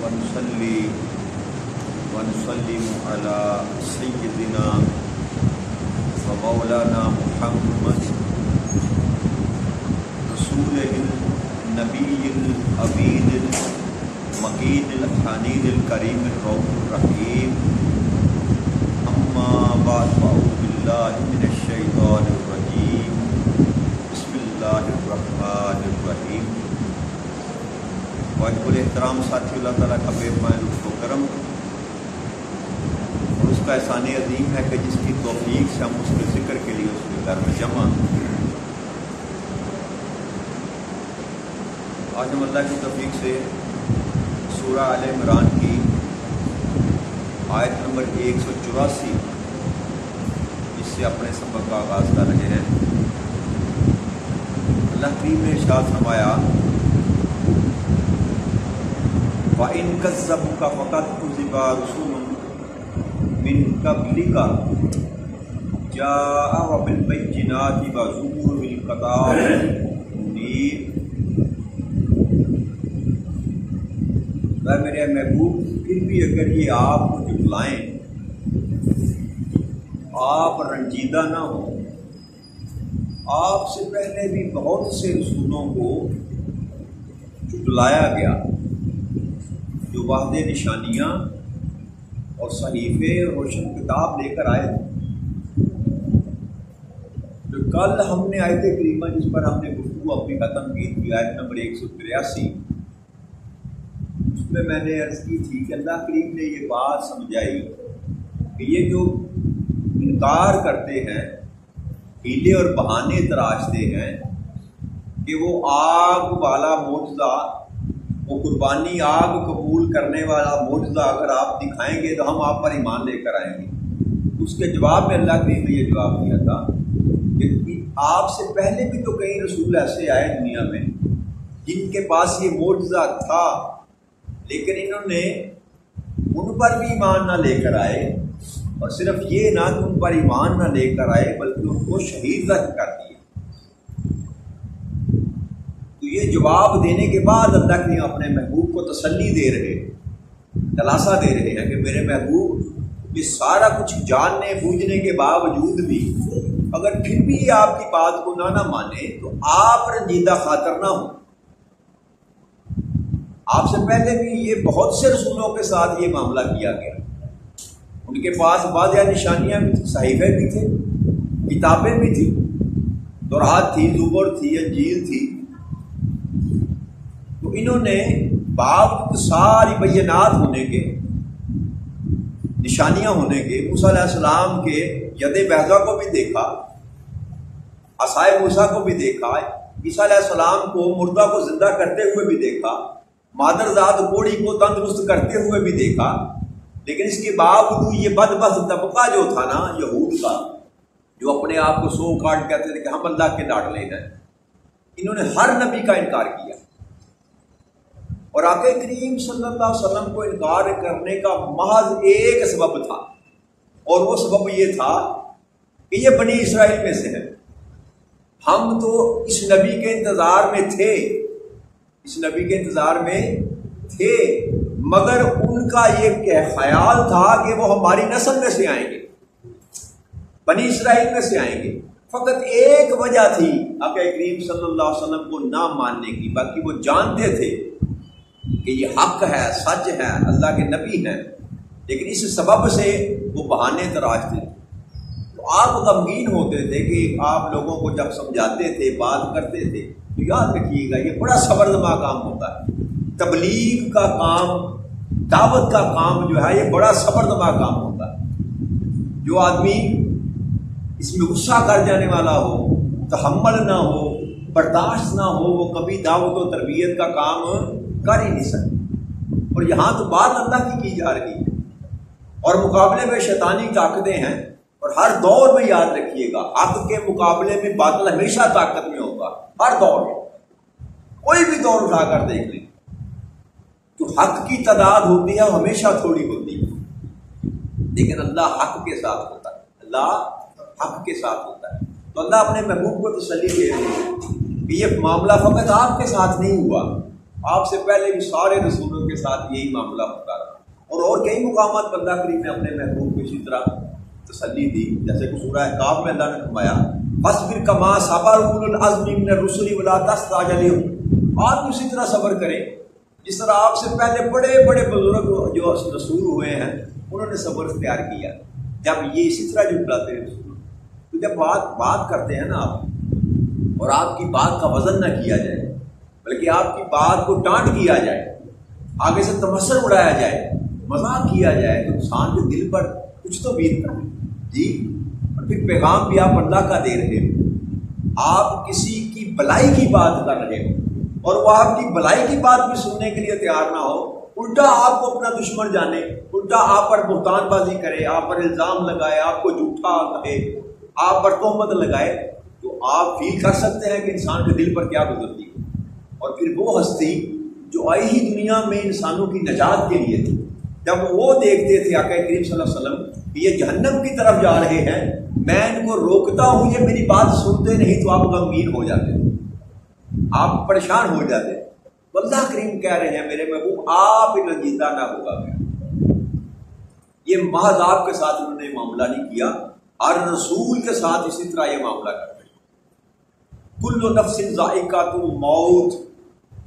ونصلي ونسلم على سيدنا ومولانا محمد رسول النبي الأمين المكين الحنين الكريم الرؤوف الرحيم أما بعد فأعوذ بالله من الشيطان الرجيم بسم الله الرحمن الرحيم۔ واجب الاحترام ساتھی، اللہ تعالیٰ کا بے پناہ لطف و کرم اور اس کا احسان عظیم ہے کہ جس کی توفیق سے ہم اس کے ذکر کے لیے اس کے گھر میں جمع۔ آج ہم اللہ کی توفیق سے سورہ آل عمران کی آیت نمبر 184 اس سے اپنے سبق کا آغاز کر رہے ہیں۔ اللہ کریم نے ارشاد فرمایا وَإِن كَذَّبُوكَ فَقَدْ كُذِّبَ رُسُلٌ مِّن قَبْلِكَ جَاءُوا بِالْبَيِّنَاتِ وَزُبُورٍ وَالْكِتَابِ الْمُنِيرِ۔ اے میرے محبوب، پھر بھی اگر یہ آپ کو جھٹلائیں، آپ رنجیدہ نہ ہوں۔ آپ سے پہلے بھی بہت سے رسولوں کو جھٹلایا گیا جو واضح نشانیاں اور صحیفے اور روشن کتاب لے کر آئے تھے۔ تو کل ہم نے آیت کریمہ جس پر ہم نے گفتگو اپنی ختم کی تھی، آیت نمبر 183، اس میں نے عرض کی تھی کہ اللہ کریم نے یہ بات سمجھائی کہ یہ جو انکار کرتے ہیں، ہیلے اور بہانے تراشتے ہیں کہ وہ آگ والا معجزہ، وہ قربانی آگ قبول کرنے والا معجزہ اگر آپ دکھائیں گے تو ہم آپ پر ایمان لے کر آئیں گے۔ اس کے جواب میں اللہ کریم نے یہ جواب دیا تھا کہ آپ سے پہلے بھی تو کئی رسول ایسے آئے دنیا میں جن کے پاس یہ معجزہ تھا، لیکن انہوں نے ان پر بھی ایمان نہ لے کر آئے، اور صرف یہ نہ کہ ان پر ایمان نہ لے کر آئے بلکہ ان کو شہید تک کر دیا۔ تو یہ جواب دینے کے بعد اللہ کے اپنے محبوب کو تسلی دے رہے، دلاسا دے رہے ہیں کہ میرے محبوب، یہ سارا کچھ جاننے بوجھنے کے باوجود بھی اگر پھر بھی یہ آپ کی بات کو نہ مانے تو آپ رنجیدہ خاطر نہ ہوں۔ آپ سے پہلے بھی یہ بہت سے رسولوں کے ساتھ یہ معاملہ کیا گیا، ان کے پاس واضح نشانیاں بھی تھیں، صحیفے بھی تھے، کتابیں بھی تھیں، تورات تھی، زبور تھی، انجیل تھی۔ تو انہوں نے باوجود ساری بینات ہونے کے، نشانیاں ہونے کے، موسیٰ علیہ السلام کے ید بیضا کو بھی دیکھا، عصائے موسیٰ کو بھی دیکھا، عیسیٰ علیہ السلام کو مردہ کو زندہ کرتے ہوئے بھی دیکھا، مادرزاد کوڑی کو تندرست کرتے ہوئے بھی دیکھا، لیکن اس کے باوجود یہ بدبخت طبقہ جو تھا نا یہود کا، جو اپنے آپ کو سو کاٹ کہتے تھے کہ ہم اللہ کے لاڈلے ہیں، انہوں نے ہر نبی کا انکار کیا، اور آقا کریم صلی اللہ علیہ وسلم کو انکار کرنے کا محض ایک سبب تھا، اور وہ سبب یہ تھا کہ یہ بنی اسرائیل میں سے ہے، ہم تو اس نبی کے انتظار میں تھے، اس نبی کے انتظار میں تھے، مگر ان کا یہ خیال تھا کہ وہ ہماری نسل میں سے آئیں گے، بنی اسرائیل میں سے آئیں گے۔ فقط ایک وجہ تھی آقا کریم صلی اللہ علیہ وسلم کو نہ ماننے کی، باقی وہ جانتے تھے کہ یہ حق ہے، سچ ہے، اللہ کے نبی ہیں، لیکن اس سبب سے وہ بہانے تراشتے تھے۔ تو آپ غمگین ہوتے تھے کہ آپ لوگوں کو جب سمجھاتے تھے، بات کرتے تھے، تو یاد رکھیے گا یہ بڑا صبر زما کام ہوتا ہے، تبلیغ کا کام، دعوت کا کام جو ہے یہ بڑا صبر زما کام ہوتا ہے۔ جو آدمی اس میں غصہ کر جانے والا ہو، تحمل نہ ہو، برداشت نہ ہو، وہ کبھی دعوت و تربیت کا کام کر ہی نہیں سکتا۔ اور یہاں تو بات اللہ کی جا رہی ہے، اور مقابلے میں شیطانی طاقتیں ہیں، اور ہر دور میں یاد رکھیے گا حق کے مقابلے میں باطل ہمیشہ طاقت میں ہوگا، ہر دور میں، کوئی بھی دور اٹھا کر دیکھ لیں، جو حق کی تعداد ہوتی ہے وہ ہمیشہ تھوڑی ہوتی ہے، لیکن اللہ حق کے ساتھ ہوتا ہے، اللہ حق کے ساتھ ہوتا ہے۔ تو اللہ اپنے محبوب کو تسلی دے رہے ہیں کہ یہ معاملہ فقط آپ کے ساتھ نہیں ہوا، آپ سے پہلے بھی سارے رسولوں کے ساتھ یہی معاملہ ہوتا رہا، اور کئی مقامات پر اللہ کریم نے اپنے محبوب کو اسی طرح تسلی دی، جیسے کہ سورہ احقاف میں اللہ نے فرمایا فاصبر کما صبر اولو العزم من الرسل ولا تستعجل لهم، آپ اسی طرح صبر کریں جس طرح آپ سے پہلے بڑے بڑے بزرگ جو رسول ہوئے ہیں انہوں نے صبر اختیار کیا۔ جب یہ اسی طرح جو بلاتے ہیں رسول، تو جب بات کرتے ہیں نا آپ، اور آپ کی بات کا وزن نہ کیا جائے بلکہ آپ کی بات کو ڈانٹ کیا جائے، آگے سے تمسخر اڑایا جائے، مذاق کیا جائے، تو انسان کے دل پر کچھ تو بیتتا ہے جی۔ اور پھر پیغام بھی آپ اللہ کا دے رہے ہو، آپ کسی کی بلائی کی بات کر رہے ہو اور وہ آپ کی بلائی کی بات بھی سننے کے لیے تیار نہ ہو، الٹا آپ کو اپنا دشمن جانے، الٹا آپ پر بہتان بازی کرے، آپ پر الزام لگائے، آپ کو جھوٹا کہے، آپ پر تہمت لگائے، تو آپ فیل کر سکتے ہیں کہ انسان کے دل پر کیا گزرتی ہے۔ اور پھر وہ ہستی جو آئی ہی دنیا میں انسانوں کی نجات کے لیے تھی، جب وہ دیکھتے تھے آقا کریم صلی اللہ علیہ وسلم کہ یہ جہنم کی طرف جا رہے ہیں، میں ان کو روکتا ہوں، یہ میری بات سنتے نہیں، تو آپ غمگین ہو جاتے، آپ پریشان ہو جاتے۔ تو اللہ کریم کہہ رہے ہیں میرے محبوب آپ رنجیدہ نہ ہوگا۔ یہ محض آپ کے ساتھ انہوں نے معاملہ نہیں کیا، ہر رسول کے ساتھ اسی طرح یہ معاملہ کرتے ہیں۔ کل نفس ذائقۃ الموت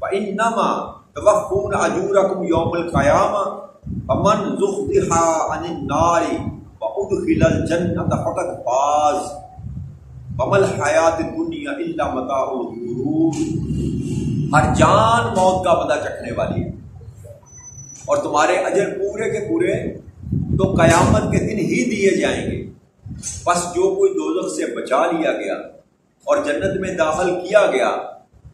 فإنما توفون أجوركم يوم القيامة فمن زحزح عن النار وأدخل الجنة فقد فاز وما الحیاۃ الدنیا الا متاع الغرور۔ ہر جان موت کا مزہ چکھنے والی ہے، اور تمہارے اجر پورے کے پورے تو قیامت کے دن ہی دیے جائیں گے۔ بس جو کوئی دوزخ سے بچا لیا گیا اور جنت میں داخل کیا گیا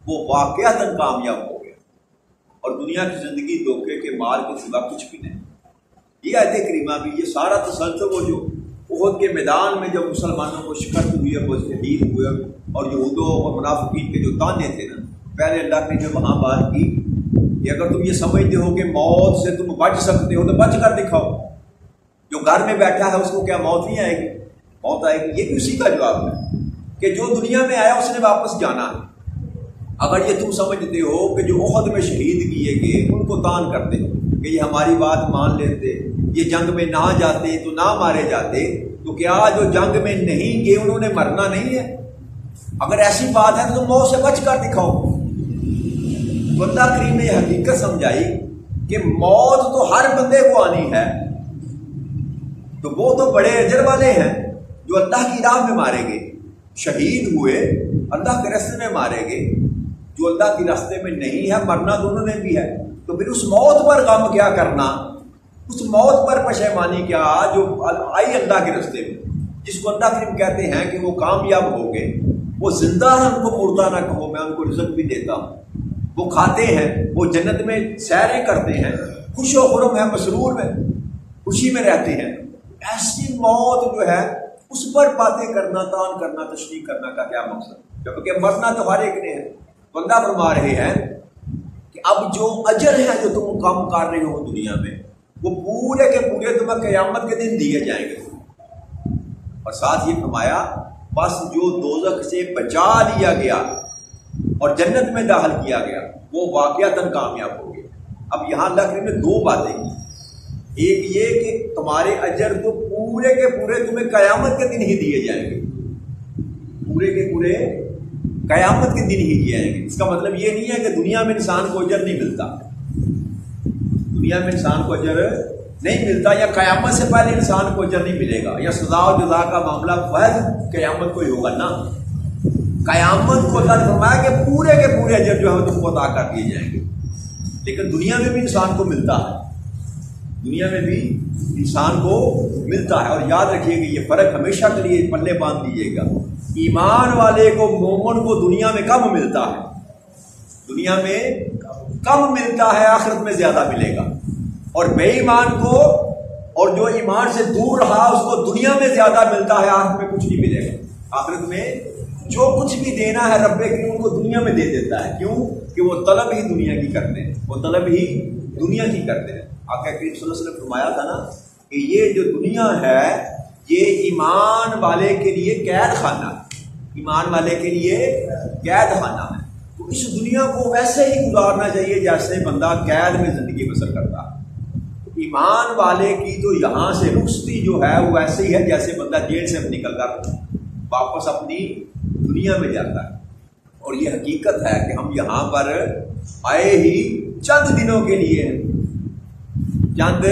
وہ واقعتاً کامیاب ہو گیا، اور دنیا کی زندگی دھوکے کے مال کے سوا کچھ بھی نہیں۔ یہ آیت کریمہ بھی، یہ سارا تسلسل وہ جو احد کے میدان میں جب مسلمانوں کو شکست ہوئی ہے، وہ شہید ہوئے، اور یہودوں اور منافقین کے جو تانے تھے نا، پہلے اللہ نے وہاں بات کی کہ اگر تم یہ سمجھتے ہو کہ موت سے تم بچ سکتے ہو تو بچ کر دکھاؤ۔ جو گھر میں بیٹھا ہے اس کو کیا موت نہیں آئے گی؟ موت آئے گی۔ یہ بھی اسی کا جواب ہے کہ جو دنیا میں آیا اس نے واپس جانا ہے۔ اگر یہ تم سمجھتے ہو کہ جو احد میں شہید کیے گئے ان کو تان کرتے کہ یہ ہماری بات مان لیتے، یہ جنگ میں نہ جاتے تو نہ مارے جاتے، تو کیا جو جنگ میں نہیں گئے انہوں نے مرنا نہیں ہے؟ اگر ایسی بات ہے تو تم موت سے بچ کر دکھاؤ۔ تو اللہ کریم نے یہ حقیقت سمجھائی کہ موت تو ہر بندے کو آنی ہے، تو وہ تو بڑے اجر والے ہیں جو اللہ کی راہ میں مارے گئے، شہید ہوئے، اللہ کے راستے میں مارے گئے۔ جو اللہ کے راستے میں نہیں ہے، مرنا دونوں نے بھی ہے، تو پھر اس موت پر غم کیا کرنا، اس موت پر پشیمانی کیا جو آئی اللہ کے راستے میں، جس کو اللہ کریم کہتے ہیں کہ وہ کامیاب ہو گئے، وہ زندہ ہیں، ان کو مردہ نہ کہو، میں ان کو رزق بھی دیتا ہوں، وہ کھاتے ہیں، وہ جنت میں سیریں کرتے ہیں، خوش و خرم ہے، مسرور میں خوشی میں رہتے ہیں۔ ایسی موت جو ہے اس پر باتیں کرنا، تان کرنا، تشریح کرنا کا کیا مقصد؟ جبکہ مرنا تو ہر ایک نے ہے۔ تو اللہ فرما رہے ہیں کہ اب جو اجر ہیں جو تم کام کر رہے ہو دنیا میں، وہ پورے کے پورے تمہیں قیامت کے دن دیے جائیں گے۔ اور ساتھ یہ فرمایا بس جو دوزخ سے بچا لیا گیا اور جنت میں داخل کیا گیا وہ واقعتاً کامیاب ہو گیا۔ اب یہاں اللہ کریم نے دو باتیں کی، ایک یہ کہ تمہارے اجر تو پورے کے پورے تمہیں قیامت کے دن ہی دیے جائیں گے، پورے کے پورے قیامت کے دن ہی دیے جائیں گے۔ اس کا مطلب یہ نہیں ہے کہ دنیا میں انسان کو اجر نہیں ملتا، دنیا میں انسان کو اجر نہیں ملتا، یا قیامت سے پہلے انسان کو اجر نہیں ملے گا، یا سزا و جزا کا معاملہ فیض قیامت کو ہی ہوگا نا۔ قیامت کو اللہ نے فرمایا کہ پورے کے پورے اجر جو ہے تم کو عطا کر دیے جائیں گے۔ لیکن دنیا میں بھی انسان کو ملتا ہے، دنیا میں بھی انسان کو ملتا ہے۔ اور یاد رکھیے کہ یہ فرق ہمیشہ کے لیے پلے باندھ دیجیے گا، ایمان والے کو، مومن کو دنیا میں کم ملتا ہے، دنیا میں کم ملتا ہے، آخرت میں زیادہ ملے گا۔ اور بے ایمان کو اور جو ایمان سے دور رہا اس کو دنیا میں زیادہ ملتا ہے، آخرت میں کچھ نہیں ملے گا۔ آخرت میں جو کچھ بھی دینا ہے رب کریم ان کو دنیا میں دے دیتا ہے۔ کیوں؟ کہ وہ طلب ہی دنیا کی کرتے ہیں، وہ طلب ہی دنیا کی کرتے ہیں۔ آقا کریم صلی اللہ علیہ وسلم نے فرمایا تھا نا کہ یہ جو دنیا ہے یہ ایمان والے کے لیے قید خانہ ہے، ایمان والے کے لیے قید خانہ ہے۔ تو اس دنیا کو ویسے ہی گزارنا چاہیے جیسے بندہ قید میں زندگی بسر کرتا ہے۔ ایمان والے کی تو یہاں سے رخصتی جو ہے وہ ایسے ہی ہے جیسے بندہ جیل سے نکل کر واپس اپنی دنیا میں جاتا ہے۔ اور یہ حقیقت ہے کہ ہم یہاں پر آئے ہی چند دنوں کے لیے ہیں، چند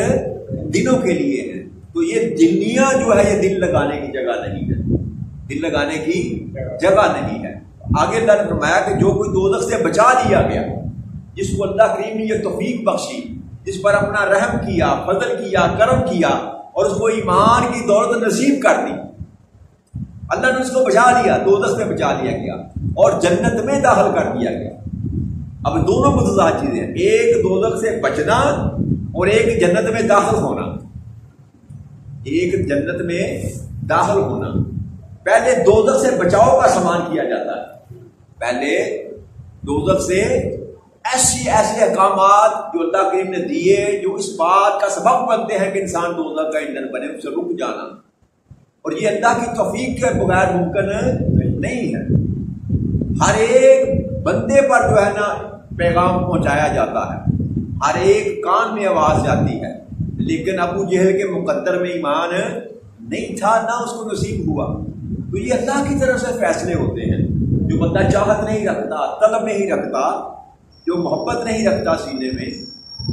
دنوں کے لیے ہیں۔ تو یہ دنیا جو ہے یہ دل لگانے کی جگہ نہیں ہے، دل لگانے کی جگہ نہیں ہے۔ آگے اللہ نے فرمایا کہ جو کوئی دوزخ سے بچا لیا گیا، جس کو اللہ کریم نے یہ توفیق بخشی، جس پر اپنا رحم کیا، فضل کیا، کرم کیا اور اس کو ایمان کی دولت نصیب کر دی، اللہ نے اس کو بچا لیا، دوزخ سے بچا لیا گیا اور جنت میں داخل کر دیا گیا۔ اب دونوں متضاد چیزیں ہیں، ایک دوزخ سے بچنا اور ایک جنت میں داخل ہونا، ایک جنت میں داخل ہونا۔ پہلے دوزخ سے بچاؤ کا سامان کیا جاتا ہے، پہلے دوزخ سے ایسے احکامات جو اللہ کریم نے دیے جو اس بات کا سبب بنتے ہیں کہ انسان دوزخ کا ایندھن بنے، اس سے رک جانا، اور یہ اللہ کی توفیق کے بغیر ممکن نہیں ہے۔ ہر ایک بندے پر جو ہے نا پیغام پہنچایا جاتا ہے، ہر ایک کان میں آواز جاتی ہے، لیکن ابو جہل کے مقدر میں ایمان نہیں تھا، نہ اس کو نصیب ہوا۔ تو یہ اللہ کی طرف سے فیصلے ہوتے ہیں۔ جو بندہ چاہت نہیں رکھتا، طلب نہیں رکھتا، جو محبت نہیں رکھتا سینے میں،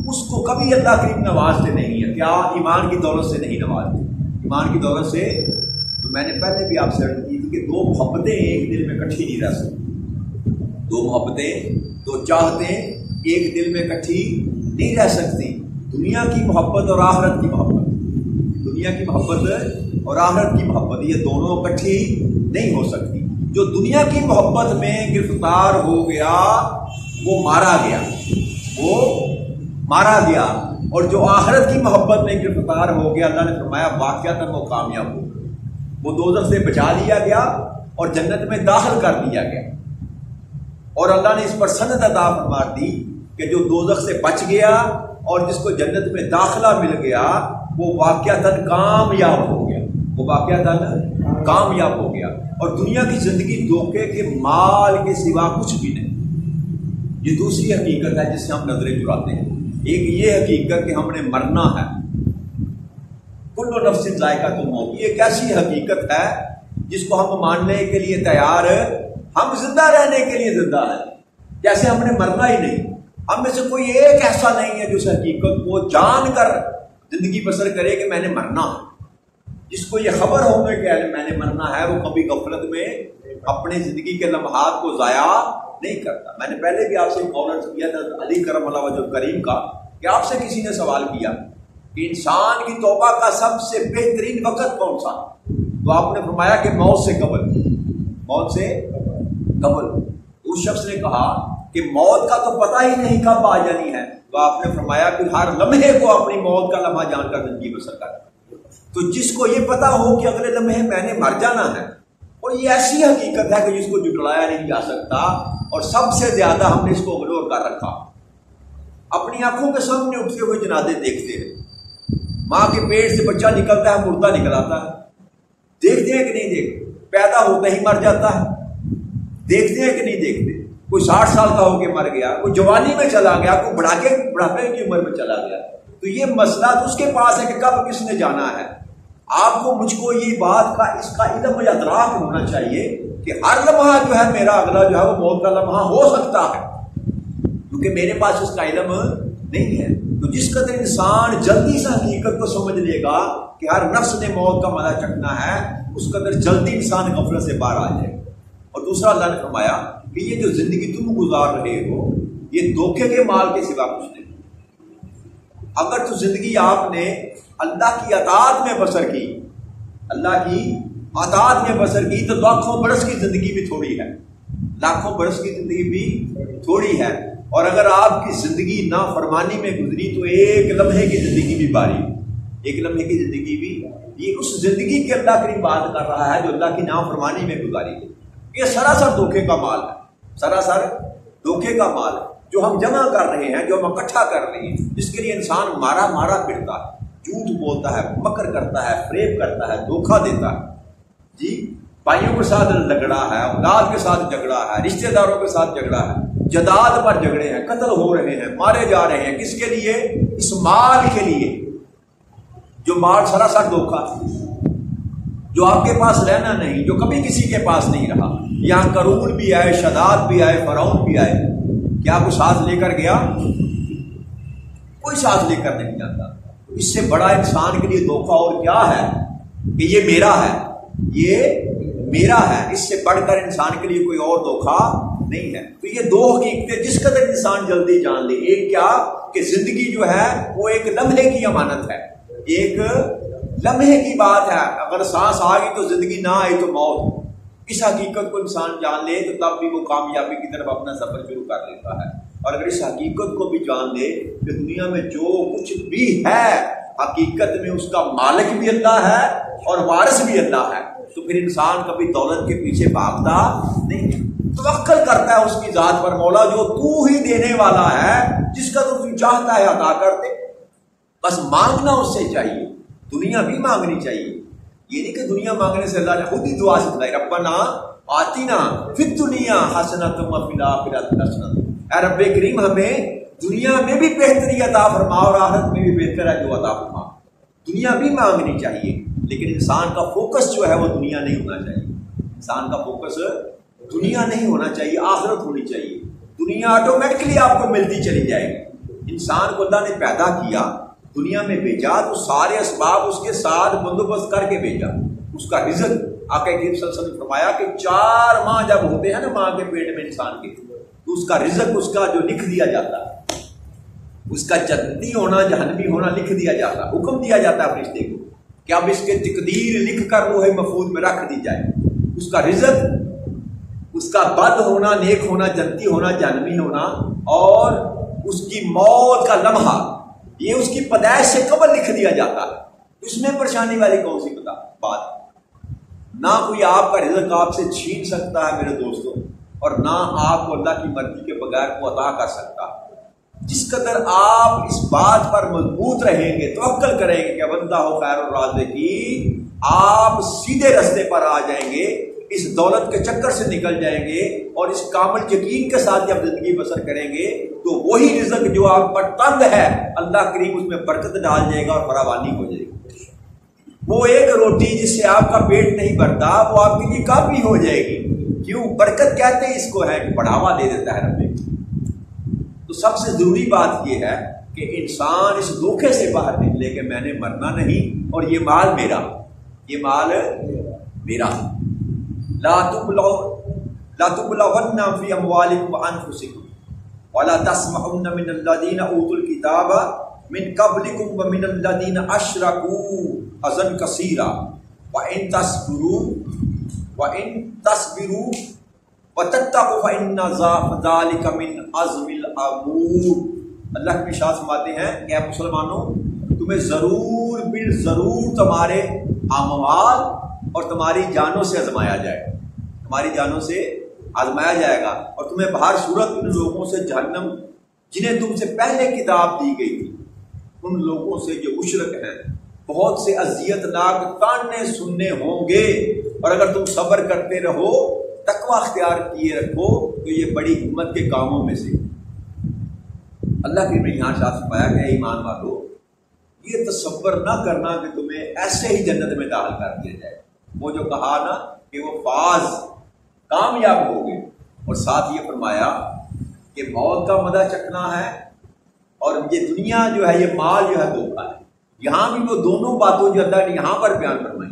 اس کو کبھی اللہ کریم نوازتے نہیں ہے۔ کیا ایمان کی دولت سے نہیں نوازتے؟ ایمان کی دولت سے تو میں نے پہلے بھی آپ سے عرض کی تھی کہ دو محبتیں ایک دل میں اکٹھی نہیں رہ سکتی، دو محبتیں، دو چاہتیں ایک دل میں اکٹھی نہیں رہ سکتی۔ دنیا کی محبت اور آخرت کی محبت، دنیا کی محبت اور آخرت کی محبت، یہ دونوں اکٹھی نہیں ہو سکتی۔ جو دنیا کی محبت میں گرفتار ہو گیا وہ مارا گیا، وہ مارا گیا، اور جو آخرت کی محبت میں گرفتار ہو گیا، اللہ نے فرمایا واقعتاً وہ کامیاب ہو گیا، وہ دوزخ سے بچا لیا گیا اور جنت میں داخل کر دیا گیا۔ اور اللہ نے اس پر سند عطا فرما دی کہ جو دوزخ سے بچ گیا اور جس کو جنت میں داخلہ مل گیا وہ واقعتاً کامیاب ہو گیا، وہ واقعتاً کامیاب ہو گیا۔ اور دنیا کی زندگی دھوکے کے مال کے سوا کچھ بھی نہیں۔ یہ دوسری حقیقت ہے جس سے ہم نظریں چراتے ہیں۔ ایک یہ حقیقت کہ ہم نے مرنا ہے، کل نفس ذائقۃ الموت، یہ ایک ایسی حقیقت ہے جس کو ہم ماننے کے لیے تیار، ہم زندہ رہنے کے لیے زندہ ہیں، جیسے ہم نے مرنا ہی نہیں۔ ہم میں سے کوئی ایک ایسا نہیں ہے جو اس حقیقت کو جان کر زندگی بسر کرے کہ میں نے مرنا ہے۔ جس کو یہ خبر ہونے کہ میں نے مرنا ہے وہ کبھی غفلت میں اپنے زندگی کے لمحات کو ضائع نہیں کرتا۔ میں نے پہلے بھی آپ سے ایک قول عرض کیا تھا علی کرم اللہ وجہ کریم کا، کہ آپ سے کسی نے سوال کیا کہ انسان کی توبہ کا سب سے بہترین وقت کون سا، تو آپ نے فرمایا کہ موت سے قبل، موت سے قبل۔ اس شخص نے کہا کہ موت کا تو پتہ ہی نہیں کب آ جانی ہے، تو آپ نے فرمایا کہ ہر لمحے کو اپنی موت کا لمحہ جان کر زندگی بسر کر۔ تو جس کو یہ پتا ہو کہ اگلے لمحے میں نے مر جانا ہے، اور یہ ایسی حقیقت ہے کہ جس کو جھٹلایا نہیں جا سکتا، اور سب سے زیادہ ہم نے اس کو اگنور کر رکھا۔ اپنی آنکھوں کے سامنے اٹھتے ہوئے جنازے دیکھتے ہیں، ماں کے پیٹ سے بچہ نکلتا ہے، مردہ نکل آتا ہے، دیکھتے ہیں کہ نہیں دیکھتے؟ پیدا ہوتا ہی مر جاتا ہے، دیکھتے ہیں کہ نہیں دیکھتے؟ کوئی 60 سال کا ہو کے مر گیا، کوئی جوانی میں چلا گیا، کوئی بڑھاپے کی عمر میں چلا گیا۔ تو یہ مسئلہ تو اس کے پاس ہے کہ کب کس نے جانا ہے۔ آپ کو مجھ کو یہ بات کا اس کا علم یا ادراک ہونا چاہیے کہ ہر لمحہ جو ہے میرا اگلا جو ہے وہ موت کا لمحہ ہو سکتا ہے، کیونکہ میرے پاس اس کا علم نہیں ہے۔ تو جس قدر انسان جلدی سے حقیقت کو سمجھ لے گا کہ ہر نفس نے موت کا مزہ چکھنا ہے، اس قدر جلدی انسان غفلت سے باہر آ جائے۔ اور دوسرا اللہ نے فرمایا کہ یہ جو زندگی تم گزار رہے ہو یہ دھوکے کے مال کے سوا کچھ نہیں۔ اگر تو زندگی آپ نے اللہ کی اطاعت میں بسر کی، اللہ کی اطاعت میں بسر کی، تو لاکھوں برس کی زندگی بھی تھوڑی ہے، لاکھوں برس کی زندگی بھی تھوڑی ہے۔ اور اگر آپ کی زندگی نافرمانی میں گزری تو ایک لمحے کی زندگی بھی باری، ایک لمحے کی زندگی بھی، یہ اس زندگی کے اللہ کی بات کر رہا ہے جو اللہ کی نافرمانی میں گزاری۔ یہ سراسر دھوکے کا مال ہے، سراسر دھوکے کا مال ہے جو ہم جمع کر رہے ہیں، جو ہم اکٹھا کر رہے ہیں، جس کے لیے انسان مارا مارا پھرتا ہے، جھوٹ بولتا ہے، مکر کرتا ہے، فریب کرتا ہے، دھوکہ دیتا ہے، جی بھائیوں کے ساتھ جھگڑا ہے، اولاد کے ساتھ جھگڑا ہے، رشتہ داروں کے ساتھ جھگڑا ہے، جداد پر جھگڑے ہیں، قتل ہو رہے ہیں، مارے جا رہے ہیں، کس کے لیے؟ اس مال کے لیے، جو مال سراسر دھوکا، جو آپ کے پاس رہنا نہیں، جو کبھی کسی کے پاس نہیں رہا۔ یہاں قارون بھی آئے، شداد بھی آئے، فرعون بھی آئے، کیا وہ ساتھ لے کر گیا؟ کوئی ساتھ لے کر نہیں جاتا۔ اس سے بڑا انسان کے لیے دھوکا اور کیا ہے کہ یہ میرا ہے، یہ میرا ہے، اس سے بڑھ کر انسان کے لیے کوئی اور دھوکا نہیں ہے۔ تو یہ دو حقیقتیں جس قدر انسان جلدی جان لے، ایک کیا کہ زندگی جو ہے وہ ایک لمحے کی امانت ہے، ایک لمحے کی بات ہے، اگر سانس آ گئی تو زندگی، نہ آئی تو موت۔ اس حقیقت کو انسان جان لے تو تب بھی وہ کامیابی کی طرف اپنا سفر شروع کر لیتا ہے۔ اور اگر اس حقیقت کو بھی جان لے کہ دنیا میں جو کچھ بھی ہے حقیقت میں اس کا مالک بھی اللہ ہے اور وارث بھی اللہ ہے، تو پھر انسان کبھی دولت کے پیچھے بھاگتا نہیں، توکل کرتا ہے اس کی ذات پر، مولا جو تو ہی دینے والا ہے، جس کا تو چاہتا ہے عطا کر دے، بس مانگنا اس سے چاہیے، دنیا بھی مانگنی چاہیے۔ یہ نہیں کہ دنیا مانگنے سے اللہ نے خود ہی دعا سکھلائی، ربنا آتینا فی الدنیا حسنۃ وفی الآخرۃ حسنۃ، اے رب کریم ہمیں دنیا میں بھی بہتری عطا فرما اور آخرت میں بھی بہتر ہے جو عطا فرما۔ دنیا بھی مانگنی چاہیے، لیکن انسان کا فوکس جو ہے وہ دنیا نہیں ہونا چاہیے، انسان کا فوکس دنیا نہیں ہونا چاہیے، آخرت ہونی چاہیے۔ دنیا آٹومیٹکلی آپ کو ملتی چلی جائے گی۔ انسان کو اللہ نے پیدا کیا، دنیا میں بھیجا تو سارے اسباب اس کے ساتھ بندوبست کر کے بھیجا۔ اس کا رزق آقا کریم صلی اللہ علیہ وسلم نے فرمایا کہ 4 ماہ جب ہوتے ہیں نا ماں کے پیٹ میں انسان کے، تو اس کا رزق اس کا جو لکھ دیا جاتا ہے، اس کا جنتی ہونا جہنمی ہونا لکھ دیا جاتا ہے، حکم دیا جاتا ہے فرشتے کو کہ اب اس کے تقدیر لکھ کر لوح محفوظ میں رکھ دی جائے۔ اس کا رزق، اس کا بد ہونا، نیک ہونا، جنتی ہونا، جہنمی ہونا، اور اس کی موت کا لمحہ یہ اس کی پیدائش سے قبل لکھ دیا جاتا ہے۔ اس میں پریشانی والی کون سی بات؟ نہ کوئی آپ کا رزق آپ سے چھین سکتا ہے میرے دوستوں، اور نہ آپ کو اللہ کی مرضی کے بغیر کو عطا کر سکتا۔ جس قدر آپ اس بات پر مضبوط رہیں گے، توکل کریں گے کہ بندہ ہو خیر الرازقین، آپ سیدھے رستے پر آ جائیں گے، اس دولت کے چکر سے نکل جائیں گے، اور اس کامل یقین کے ساتھ جب زندگی بسر کریں گے تو وہی رزق جو آپ پر تنگ ہے اللہ کریم اس میں برکت ڈال جائے گا اور فراوانی ہو جائے گی۔ وہ ایک روٹی جس سے آپ کا پیٹ نہیں بھرتا وہ آپ کے لیے کافی ہو جائے گی۔ کیوں؟ برکت کہتے ہیں اس کو ہے کہ بڑھاوا دے دیتا ہے رب۔ تو سب سے ضروری بات یہ ہے کہ انسان اس دھوکے سے باہر نکلے کہ میں نے مرنا نہیں اور یہ مال میرا، یہ مال میرا۔ لا تبلغن فی اموالکم وانفسکم ولا تسمعن من الذین اوتوا الکتاب من قبلکم ومن الذین اشرکوا اذی کثیرا وان تصبروا وتتقوا فإن ذلک من عزم الامور۔ اللہ کی ارشاد فرماتے ہیں کہ اے مسلمانوں، تمہیں ضرور بالضرور تمہارے اموال اور تمہاری جانوں سے آزمایا جائے گا، تمہاری جانوں سے آزمایا جائے گا، اور تمہیں بہر صورت ان لوگوں سے جہنم جنہیں تم سے پہلے کتاب دی گئی تھی ان لوگوں سے جو مشرک ہیں بہت سے اذیت ناک تانے سننے ہوں گے، اور اگر تم صبر کرتے رہو، تقوی اختیار کیے رکھو تو یہ بڑی ہمت کے کاموں میں سے۔ اللہ کے یہاں شاہ فرمایا کہ اے ایمان والو، یہ تصور نہ کرنا کہ تمہیں ایسے ہی جنت میں داخل کر دیا جائے۔ وہ جو کہا نا کہ وہ فاز کامیاب ہو گئے، اور ساتھ یہ فرمایا کہ موت کا مزہ چکھنا ہے اور یہ دنیا جو ہے، یہ مال جو ہے دھوکا ہے۔ یہاں بھی وہ دونوں باتوں جو اللہ نے یہاں پر بیان فرمائی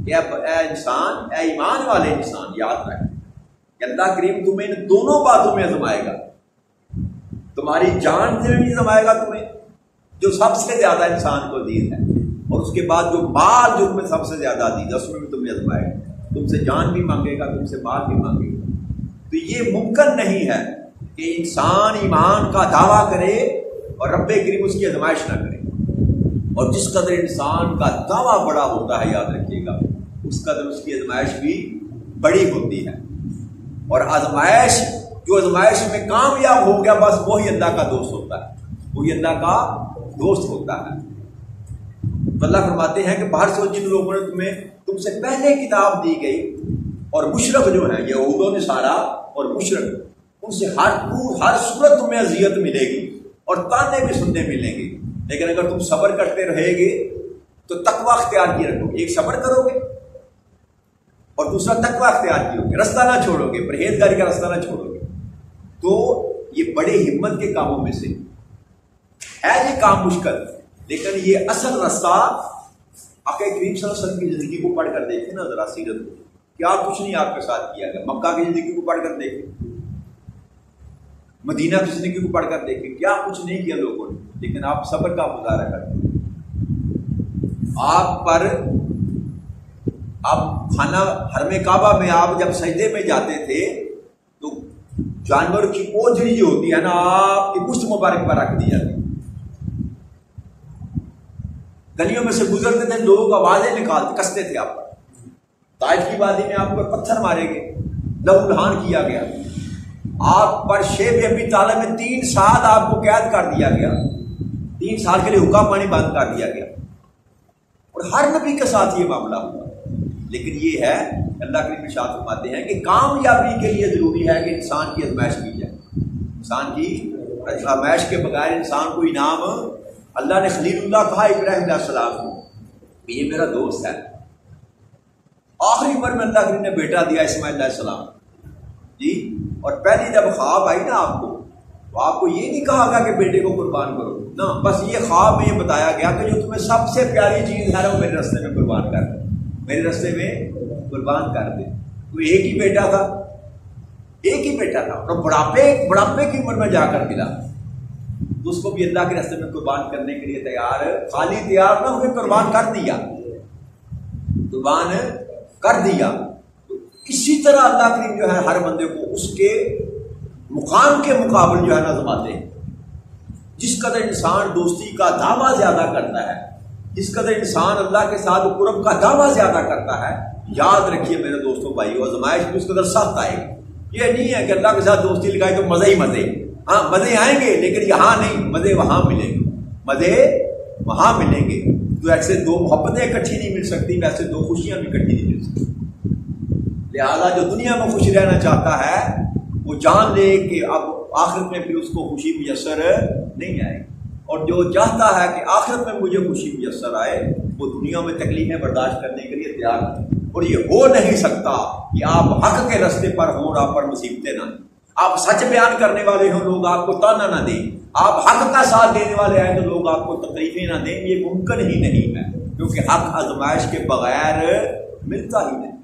کہ اے انسان، اے ایمان والے انسان، یاد رکھ کہ اللہ کریم تمہیں ان دونوں باتوں میں آزمائے گا۔ تمہاری جان سے بھی آزمائے گا تمہیں، جو سب سے زیادہ انسان کو دین ہے، اور اس کے بعد جو مال جو تمہیں سب سے زیادہ دین ہے اس میں بھی تمہیں آزمائے گا، تم سے جان بھی مانگے گا، تم سے مال بھی مانگے گا۔ تو یہ ممکن نہیں ہے کہ انسان ایمان کا دعویٰ کرے اور رب کریم اس کی آزمائش نہ کرے، اور جس قدر انسان کا دعویٰ بڑا ہوتا ہے، یاد رکھیے گا، اس قدر اس کی آزمائش بھی بڑی ہوتی ہے۔ اور آزمائش جو آزمائش میں کامیاب ہو گیا بس وہی اللہ کا دوست ہوتا ہے، وہی اللہ کا دوست ہوتا ہے۔ تو اللہ فرماتے ہیں کہ باہر سے جن لوگوں نے تم سے پہلے کتاب دی گئی اور مشرق جو ہیں یہود و نصارہ اور مشرق، ان سے ہر صورت تمہیں اذیت ملے گی اور تانے بھی سننے ملیں گے، لیکن اگر تم صبر کرتے رہے گے تو تقوی اختیار کیے رکھو گے، ایک صبر کرو گے اور دوسرا تقوی اختیار کیے گے، رستہ نہ چھوڑو گے، پرہیزگاری کا رستہ نہ چھوڑو گے، تو یہ بڑے ہمت کے کاموں میں سے ہے۔ یہ کام مشکل، لیکن یہ اصل رستہ آقا کریم صلی اللہ علیہ وسلم کی زندگی کو پڑھ کر دیکھیں نا ذرا، سیرت کو، کیا کچھ نہیں آپ کے ساتھ کیا گیا۔ مکہ کی زندگی کو پڑھ کر دیکھیں، مدینہ کی زندگی کو پڑھ کر دیکھیں، کیا کچھ نہیں کیا لوگوں نے، لیکن آپ صبر کا مظاہرہ کرتے ہیں۔ آپ پر آپ خانہ حرم کعبہ میں آپ جب سجدے میں جاتے تھے تو جانور کی اوجری جو ہوتی ہے نا آپ کی پشت مبارک پر رکھ دی جاتی، گلیوں میں سے گزرتے تھے لوگ آوازیں نکالتے کستے تھے آپ پر، طائف کی وادی میں آپ پر پتھر مارے گئے، لہو لہان کیا گیا، آپ پر شیب ابی طالب میں 3 سال آپ کو قید کر دیا گیا، 3 سال کے لیے حکا پانی بند کر دیا گیا، اور ہر نبی کے ساتھ یہ معاملہ ہوا۔ لیکن یہ ہے اللہ کے ارشاد فرماتے ہیں کہ کامیابی کے لیے ضروری ہے کہ انسان کی آزمائش کی جائے، انسان کی آزمائش کے بغیر انسان کو انعام، اللہ نے خلیل اللہ کہا ابراہیم علیہ السلام کو کہ یہ میرا دوست ہے، آخری عمر میں اللہ کریم نے بیٹا دیا اسماعیل علیہ السلام جی، اور پہلی جب خواب آئی نا آپ کو تو آپ کو یہ نہیں کہا گیا کہ بیٹے کو قربان کرو نا، بس یہ خواب میں یہ بتایا گیا کہ جو تمہیں سب سے پیاری چیز ہے وہ میرے راستے میں قربان کر دے، میرے راستے میں قربان کر دے۔ تو ایک ہی بیٹا تھا، ایک ہی بیٹا تھا، اور بڑھاپے کی عمر میں جا کر ملا، تو اس کو بھی اللہ کے راستے میں قربان کرنے کے لیے تیار، خالی تیار نہ ہوئے، قربان کر دیا، قربان کر دیا۔ تو اسی طرح اللہ کریم جو ہے ہر بندے کو اس کے مقام کے مقابل جو ہے نظماتے ہیں۔ جس قدر انسان دوستی کا دعویٰ زیادہ کرتا ہے، جس قدر انسان اللہ کے ساتھ قرب کا دعویٰ زیادہ کرتا ہے، یاد رکھیے میرے دوستوں بھائیو، آزمائش بھی اس قدر سخت آئے گی۔ یہ نہیں ہے کہ اللہ کے ساتھ دوستی لگائی تو مزے ہی مزے، ہاں مزے آئیں گے لیکن یہاں نہیں، مزے وہاں ملیں گے، مزے وہاں ملیں گے۔ تو ایسے 2 محبتیں اکٹھی نہیں مل سکتی، ویسے 2 خوشیاں بھی اکٹھی نہیں مل سکتی۔ لہٰذا جو دنیا میں خوش رہنا چاہتا ہے وہ جان لے کہ اب آخرت میں پھر اس کو خوشی میسر نہیں آئے گی، اور جو چاہتا ہے کہ آخرت میں مجھے خوشی میسر آئے وہ دنیا میں تکلیفیں برداشت کرنے کے لیے تیار ہے۔ اور یہ ہو نہیں سکتا کہ آپ حق کے راستے پر ہوں اور آپ پر مصیبتیں نہ دیں، آپ سچ بیان کرنے والے ہوں لوگ آپ کو تانا نہ دیں، آپ حق کا ساتھ دینے والے ہیں تو لوگ آپ کو تکلیفیں نہ دیں، یہ ممکن ہی نہیں ہے، کیونکہ حق آزمائش کے بغیر ملتا ہی نہیں۔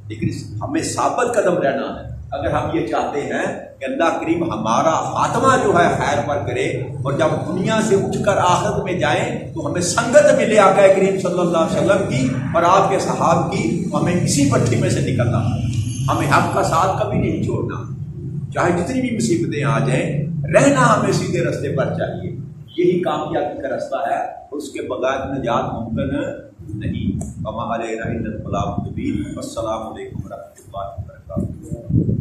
لیکن ہمیں ثابت قدم رہنا ہے اگر ہم یہ چاہتے ہیں کہ اللہ کریم ہمارا خاتمہ جو ہے خیر پر کرے، اور جب دنیا سے اٹھ کر آخرت میں جائیں تو ہمیں سنگت ملے آقا کریم صلی اللہ علیہ وسلم کی اور آپ کے صحاب کی، ہمیں اسی پٹھی میں سے نکلنا، ہمیں حق کا ساتھ کبھی نہیں چھوڑنا، چاہے جتنی بھی مصیبتیں آ جائیں، رہنا ہمیں سیدھے راستے پر چاہیے، یہی کامیابی کا راستہ ہے، اس کے بغیر نجات ممکن نہیں۔ وما علینا الا البلاغ المبین۔ السلام علیکم ورحمۃ اللہ وبرکاتہ۔